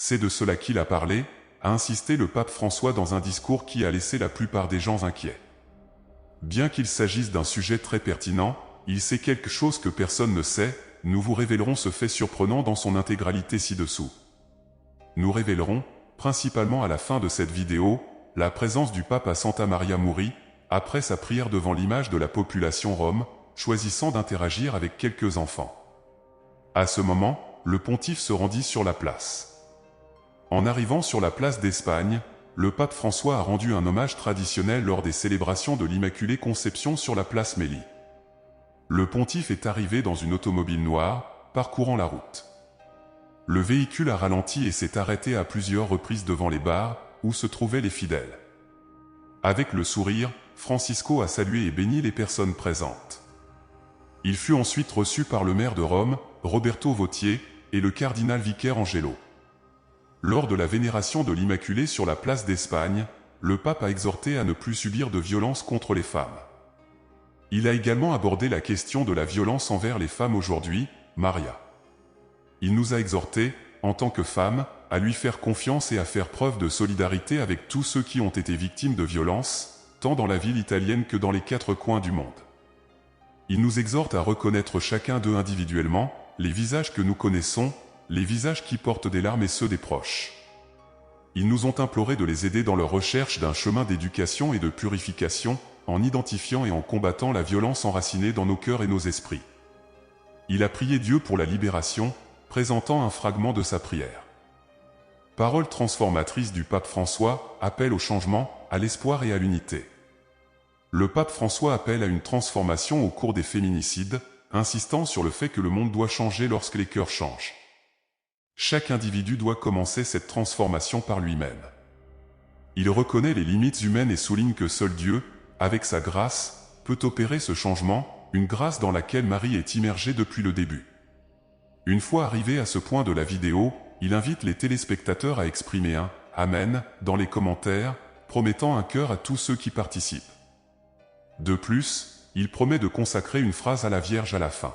C'est de cela qu'il a parlé, a insisté le pape François dans un discours qui a laissé la plupart des gens inquiets. Bien qu'il s'agisse d'un sujet très pertinent, il sait quelque chose que personne ne sait, nous vous révélerons ce fait surprenant dans son intégralité ci-dessous. Nous révélerons, principalement à la fin de cette vidéo, la présence du pape à Santa Maria Muri, après sa prière devant l'image de la population rome, choisissant d'interagir avec quelques enfants. À ce moment, le pontife se rendit sur la place. En arrivant sur la place d'Espagne, le pape François a rendu un hommage traditionnel lors des célébrations de l'Immaculée Conception sur la place Mélie. Le pontife est arrivé dans une automobile noire, parcourant la route. Le véhicule a ralenti et s'est arrêté à plusieurs reprises devant les bars, où se trouvaient les fidèles. Avec le sourire, Francisco a salué et béni les personnes présentes. Il fut ensuite reçu par le maire de Rome, Roberto Vautier, et le cardinal vicaire Angelo. Lors de la vénération de l'Immaculée sur la place d'Espagne, le pape a exhorté à ne plus subir de violence contre les femmes. Il a également abordé la question de la violence envers les femmes aujourd'hui, Maria. Il nous a exhortés, en tant que femmes, à lui faire confiance et à faire preuve de solidarité avec tous ceux qui ont été victimes de violences, tant dans la ville italienne que dans les 4 coins du monde. Il nous exhorte à reconnaître chacun d'eux individuellement, les visages que nous connaissons, les visages qui portent des larmes et ceux des proches. Ils nous ont imploré de les aider dans leur recherche d'un chemin d'éducation et de purification, en identifiant et en combattant la violence enracinée dans nos cœurs et nos esprits. Il a prié Dieu pour la libération, présentant un fragment de sa prière. Parole transformatrice du pape François, appel au changement, à l'espoir et à l'unité. Le pape François appelle à une transformation au cours des féminicides, insistant sur le fait que le monde doit changer lorsque les cœurs changent. Chaque individu doit commencer cette transformation par lui-même. Il reconnaît les limites humaines et souligne que seul Dieu, avec sa grâce, peut opérer ce changement, une grâce dans laquelle Marie est immergée depuis le début. Une fois arrivé à ce point de la vidéo, il invite les téléspectateurs à exprimer un « Amen » dans les commentaires, promettant un cœur à tous ceux qui participent. De plus, il promet de consacrer une phrase à la Vierge à la fin.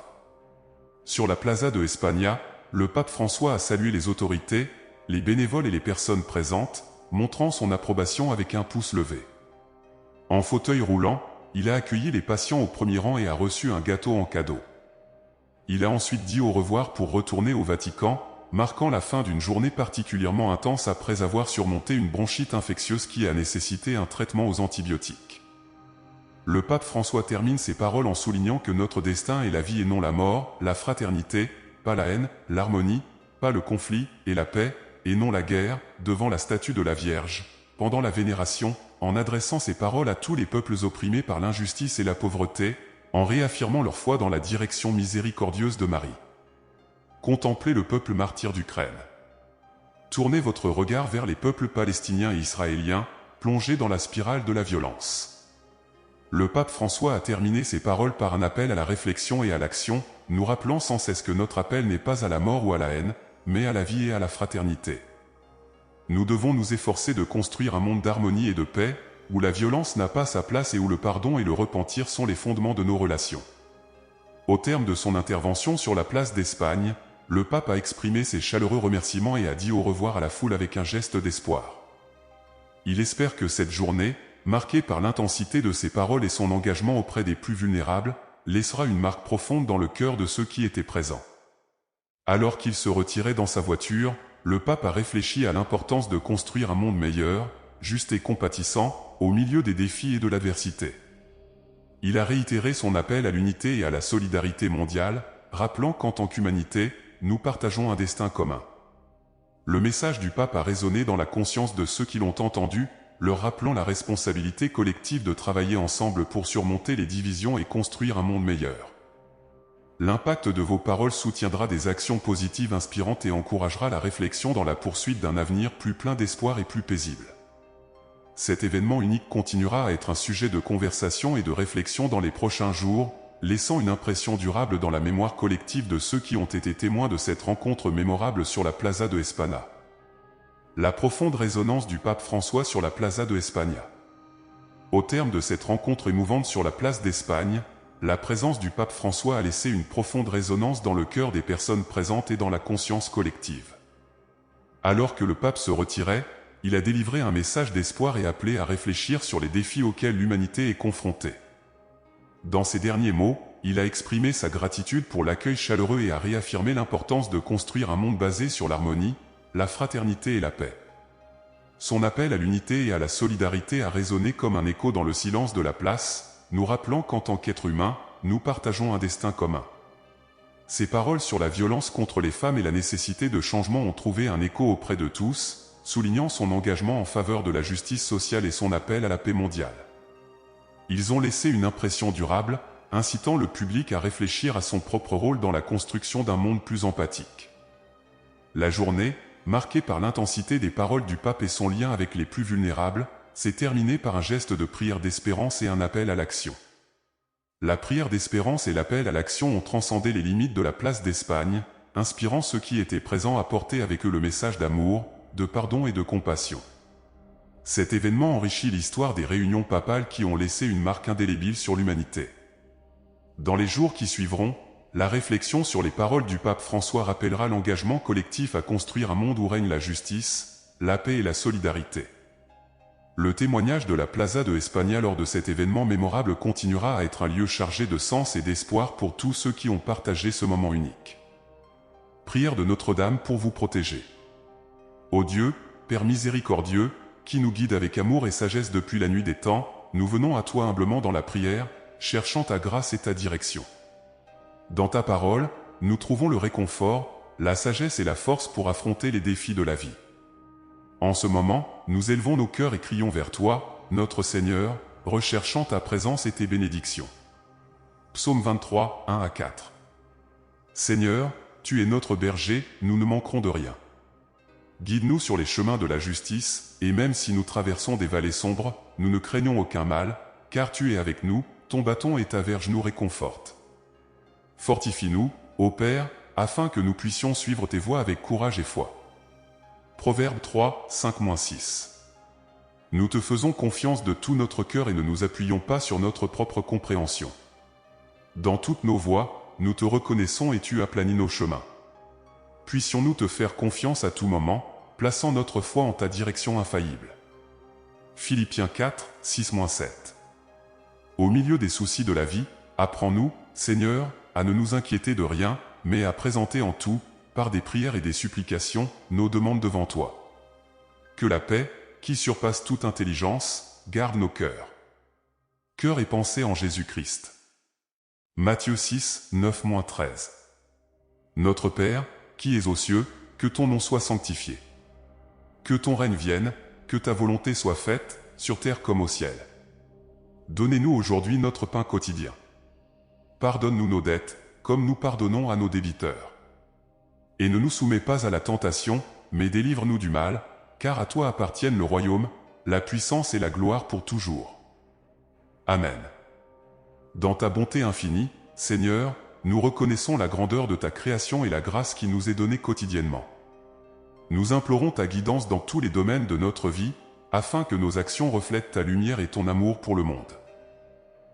Sur la Plaza de España, le pape François a salué les autorités, les bénévoles et les personnes présentes, montrant son approbation avec un pouce levé. En fauteuil roulant, il a accueilli les patients au premier rang et a reçu un gâteau en cadeau. Il a ensuite dit au revoir pour retourner au Vatican, marquant la fin d'une journée particulièrement intense après avoir surmonté une bronchite infectieuse qui a nécessité un traitement aux antibiotiques. Le pape François termine ses paroles en soulignant que notre destin est la vie et non la mort, la fraternité, pas la haine, l'harmonie, pas le conflit, et la paix, et non la guerre, devant la statue de la Vierge, pendant la vénération, en adressant ces paroles à tous les peuples opprimés par l'injustice et la pauvreté, en réaffirmant leur foi dans la direction miséricordieuse de Marie. Contemplez le peuple martyr d'Ukraine. Tournez votre regard vers les peuples palestiniens et israéliens, plongés dans la spirale de la violence. Le pape François a terminé ses paroles par un appel à la réflexion et à l'action, nous rappelant sans cesse que notre appel n'est pas à la mort ou à la haine, mais à la vie et à la fraternité. Nous devons nous efforcer de construire un monde d'harmonie et de paix, où la violence n'a pas sa place et où le pardon et le repentir sont les fondements de nos relations. Au terme de son intervention sur la place d'Espagne, le pape a exprimé ses chaleureux remerciements et a dit au revoir à la foule avec un geste d'espoir. Il espère que cette journée, marquée par l'intensité de ses paroles et son engagement auprès des plus vulnérables, laissera une marque profonde dans le cœur de ceux qui étaient présents. Alors qu'il se retirait dans sa voiture, le pape a réfléchi à l'importance de construire un monde meilleur, juste et compatissant, au milieu des défis et de l'adversité. Il a réitéré son appel à l'unité et à la solidarité mondiale, rappelant qu'en tant qu'humanité, nous partageons un destin commun. Le message du pape a résonné dans la conscience de ceux qui l'ont entendu, leur rappelant la responsabilité collective de travailler ensemble pour surmonter les divisions et construire un monde meilleur. L'impact de vos paroles soutiendra des actions positives inspirantes et encouragera la réflexion dans la poursuite d'un avenir plus plein d'espoir et plus paisible. Cet événement unique continuera à être un sujet de conversation et de réflexion dans les prochains jours, laissant une impression durable dans la mémoire collective de ceux qui ont été témoins de cette rencontre mémorable sur la Plaza de España. La profonde résonance du pape François sur la Plaza de España. Au terme de cette rencontre émouvante sur la place d'Espagne, la présence du pape François a laissé une profonde résonance dans le cœur des personnes présentes et dans la conscience collective. Alors que le pape se retirait, il a délivré un message d'espoir et appelé à réfléchir sur les défis auxquels l'humanité est confrontée. Dans ces derniers mots, il a exprimé sa gratitude pour l'accueil chaleureux et a réaffirmé l'importance de construire un monde basé sur l'harmonie, la fraternité et la paix. Son appel à l'unité et à la solidarité a résonné comme un écho dans le silence de la place, nous rappelant qu'en tant qu'êtres humains, nous partageons un destin commun. Ses paroles sur la violence contre les femmes et la nécessité de changement ont trouvé un écho auprès de tous, soulignant son engagement en faveur de la justice sociale et son appel à la paix mondiale. Ils ont laissé une impression durable, incitant le public à réfléchir à son propre rôle dans la construction d'un monde plus empathique. La journée, marquée par l'intensité des paroles du pape et son lien avec les plus vulnérables, s'est terminée par un geste de prière d'espérance et un appel à l'action. La prière d'espérance et l'appel à l'action ont transcendé les limites de la place d'Espagne, inspirant ceux qui étaient présents à porter avec eux le message d'amour, de pardon et de compassion. Cet événement enrichit l'histoire des réunions papales qui ont laissé une marque indélébile sur l'humanité. Dans les jours qui suivront, la réflexion sur les paroles du pape François rappellera l'engagement collectif à construire un monde où règne la justice, la paix et la solidarité. Le témoignage de la Plaza de España lors de cet événement mémorable continuera à être un lieu chargé de sens et d'espoir pour tous ceux qui ont partagé ce moment unique. Prière de Notre-Dame pour vous protéger. Ô Dieu, Père miséricordieux, qui nous guide avec amour et sagesse depuis la nuit des temps, nous venons à toi humblement dans la prière, cherchant ta grâce et ta direction. Dans ta parole, nous trouvons le réconfort, la sagesse et la force pour affronter les défis de la vie. En ce moment, nous élevons nos cœurs et crions vers toi, notre Seigneur, recherchant ta présence et tes bénédictions. Psaume 23, 1-4. Seigneur, tu es notre berger, nous ne manquerons de rien. Guide-nous sur les chemins de la justice, et même si nous traversons des vallées sombres, nous ne craignons aucun mal, car tu es avec nous, ton bâton et ta verge nous réconfortent. Fortifie-nous, ô Père, afin que nous puissions suivre tes voies avec courage et foi. Proverbe 3, 5-6. Nous te faisons confiance de tout notre cœur et ne nous appuyons pas sur notre propre compréhension. Dans toutes nos voies, nous te reconnaissons et tu aplanis nos chemins. Puissions-nous te faire confiance à tout moment, plaçant notre foi en ta direction infaillible. Philippiens 4, 6-7. Au milieu des soucis de la vie, apprends-nous, Seigneur, à ne nous inquiéter de rien, mais à présenter en tout, par des prières et des supplications, nos demandes devant toi. Que la paix, qui surpasse toute intelligence, garde nos cœurs. Cœur et pensée en Jésus-Christ. Matthieu 6, 9-13. Notre Père, qui es aux cieux, que ton nom soit sanctifié. Que ton règne vienne, que ta volonté soit faite, sur terre comme au ciel. Donnez-nous aujourd'hui notre pain quotidien. Pardonne-nous nos dettes, comme nous pardonnons à nos débiteurs. Et ne nous soumets pas à la tentation, mais délivre-nous du mal, car à toi appartiennent le royaume, la puissance et la gloire pour toujours. Amen. Dans ta bonté infinie, Seigneur, nous reconnaissons la grandeur de ta création et la grâce qui nous est donnée quotidiennement. Nous implorons ta guidance dans tous les domaines de notre vie, afin que nos actions reflètent ta lumière et ton amour pour le monde.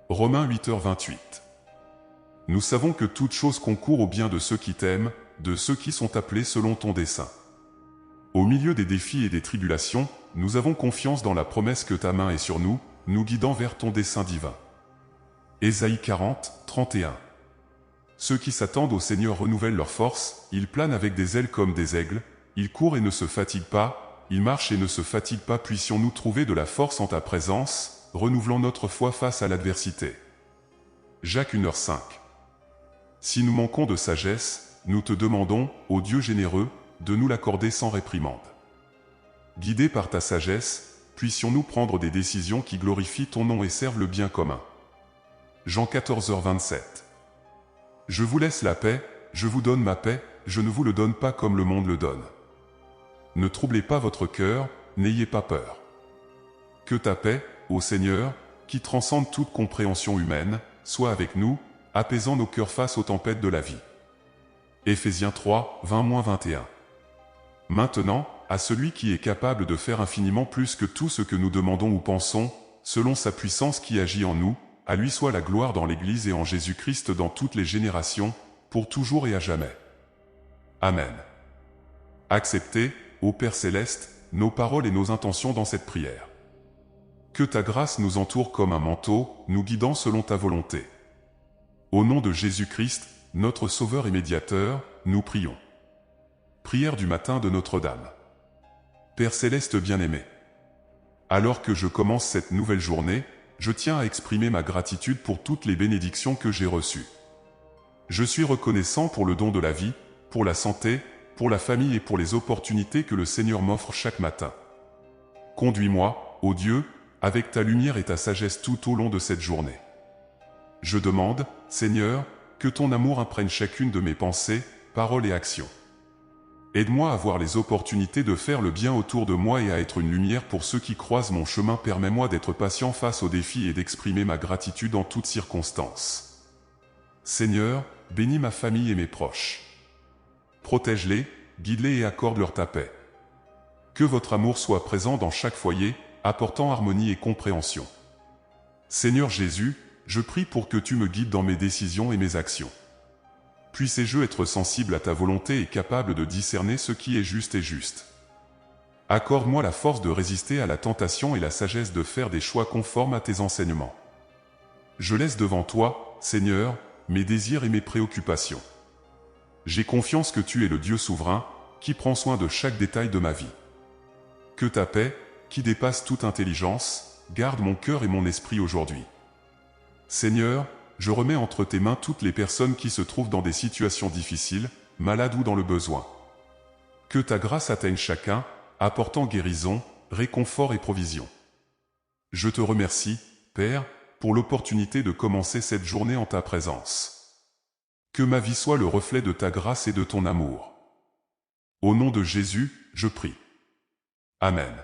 Romains 8h28. Nous savons que toute chose concourt au bien de ceux qui t'aiment, de ceux qui sont appelés selon ton dessein. Au milieu des défis et des tribulations, nous avons confiance dans la promesse que ta main est sur nous, nous guidant vers ton dessein divin. Ésaïe 40, 31. Ceux qui s'attendent au Seigneur renouvellent leur force, ils planent avec des ailes comme des aigles, ils courent et ne se fatiguent pas, ils marchent et ne se fatiguent pas. Puissions-nous trouver de la force en ta présence, renouvelant notre foi face à l'adversité. Jacques 1h05. Si nous manquons de sagesse, nous te demandons, ô Dieu généreux, de nous l'accorder sans réprimande. Guidés par ta sagesse, puissions-nous prendre des décisions qui glorifient ton nom et servent le bien commun. Jean 14h27. Je vous laisse la paix, je vous donne ma paix, je ne vous le donne pas comme le monde le donne. Ne troublez pas votre cœur, n'ayez pas peur. Que ta paix, ô Seigneur, qui transcende toute compréhension humaine, soit avec nous, apaisant nos cœurs face aux tempêtes de la vie. Éphésiens 3, 20-21. Maintenant, à celui qui est capable de faire infiniment plus que tout ce que nous demandons ou pensons, selon sa puissance qui agit en nous, à lui soit la gloire dans l'Église et en Jésus-Christ dans toutes les générations, pour toujours et à jamais. Amen. Acceptez, ô Père céleste, nos paroles et nos intentions dans cette prière. Que ta grâce nous entoure comme un manteau, nous guidant selon ta volonté. Au nom de Jésus-Christ, notre Sauveur et Médiateur, nous prions. Prière du matin de Notre-Dame. Père céleste bien-aimé, alors que je commence cette nouvelle journée, je tiens à exprimer ma gratitude pour toutes les bénédictions que j'ai reçues. Je suis reconnaissant pour le don de la vie, pour la santé, pour la famille et pour les opportunités que le Seigneur m'offre chaque matin. Conduis-moi, ô Dieu, avec ta lumière et ta sagesse tout au long de cette journée. Je demande, Seigneur, que ton amour imprègne chacune de mes pensées, paroles et actions. Aide-moi à voir les opportunités de faire le bien autour de moi et à être une lumière pour ceux qui croisent mon chemin. Permets-moi d'être patient face aux défis et d'exprimer ma gratitude en toutes circonstances. Seigneur, bénis ma famille et mes proches. Protège-les, guide-les et accorde-leur ta paix. Que votre amour soit présent dans chaque foyer, apportant harmonie et compréhension. Seigneur Jésus, je prie pour que tu me guides dans mes décisions et mes actions. Puissé-je être sensible à ta volonté et capable de discerner ce qui est juste. Accorde-moi la force de résister à la tentation et la sagesse de faire des choix conformes à tes enseignements. Je laisse devant toi, Seigneur, mes désirs et mes préoccupations. J'ai confiance que tu es le Dieu souverain, qui prend soin de chaque détail de ma vie. Que ta paix, qui dépasse toute intelligence, garde mon cœur et mon esprit aujourd'hui. Seigneur, je remets entre tes mains toutes les personnes qui se trouvent dans des situations difficiles, malades ou dans le besoin. Que ta grâce atteigne chacun, apportant guérison, réconfort et provision. Je te remercie, Père, pour l'opportunité de commencer cette journée en ta présence. Que ma vie soit le reflet de ta grâce et de ton amour. Au nom de Jésus, je prie. Amen.